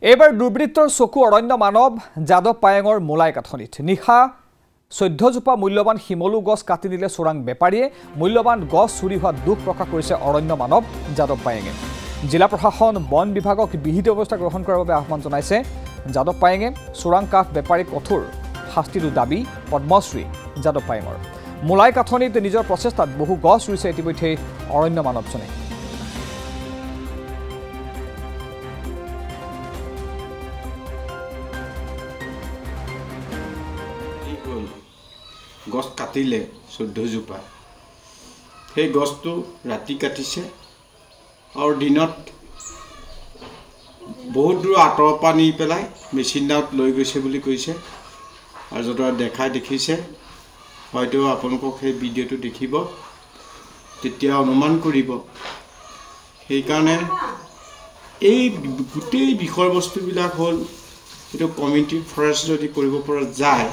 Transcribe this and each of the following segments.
এইবাৰ দুৰ্বৃত্তৰ চকু অৰণ্য মানৱ যাদৱ পায়েঙৰ মোলাই কাঠনিত নিশা 14 জোপা মূল্যৱান শিমলু গছ কাটি নিলে চোৰাং বেপাৰীয়ে মূল্যৱান গছ চুৰি হোৱা দুখ প্ৰকাশ কৰিছে অৰণ্য মানৱ যাদৱ পায়েঙে জিলা প্ৰশাসন বন বিভাগক বিহিত ব্যৱস্থা গ্ৰহণ কৰাৰ বাবে আহ্বান জনাইছে যাদৱ পায়েঙে চোৰাং কাঠ বেপাৰীক কঠোৰ শাস্তিৰ দাবী পদ্মশ্ৰী যাদৱ পায়েঙৰ মোলাই কাঠনিত নিজৰ প্ৰচেষ্টাত বহু গছ ৰুইছে ইতিমধ্যে অৰণ্য মানৱজনে গছ কাটিলে 14 জোপা সেই গছটো ৰাতি কাটিছে আৰু দিনত বহুত দূৰ আঁতৰ পৰা নি পেলাই মেচিনত লৈ গৈছে বুলি কৈছে আৰু যত দেখাই দেখিছে হয়তো আপোনালোকক সেই ভিডিঅ'টো দেখিব তেতিয়া অনুমান কৰিব সেই কাৰণে এই গোটেই বিষয়বস্তুবিলাক হ'ল এটো কমিউনিটি ফৰেষ্ট যদি কৰিব পৰা যায়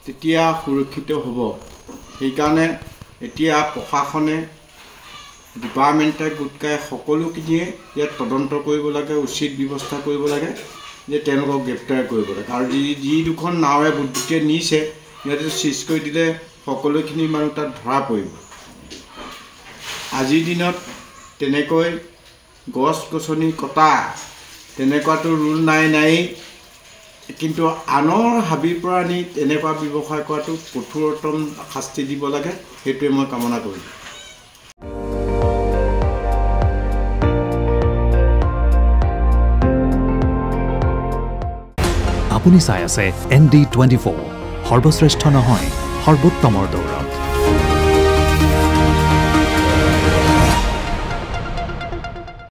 তেতিয়া সুৰক্ষিত হ'ব সেই কাৰণে এতিয়া প্ৰশাসনে ডিপাৰ্টমেণ্টে গোটকাই সকলোখিনিয়ে ইয়াত তদন্ত কৰিব লাগে উচিত ব্যৱস্থা কৰিব লাগে যে তেওঁলোকক গ্ৰেপ্তাৰ কৰিব লাগে আৰু যি দুখন নাৱে বুদ্ধিকে নিছে ইয়াতে চিজ কৰি দিলে সকলোখিনি মানুহ তাত ধৰা পৰিব আজিৰ দিনত তেনেকৈ গছ গছনি কটা তেনেকুৱাটো ৰুল নাই কিন্তু আনৰ হাবিৰ পৰা নি এনেকুৱা ব্যৱসায় কৰাটো কঠোৰতম শাস্তি দিব লাগে সেইটোৱে মই কামনা কৰিছোঁ আপুনি চাই আছে ND24 সৰ্বশ্ৰেষ্ঠ নহয় সৰ্বোত্তমৰ দৌৰ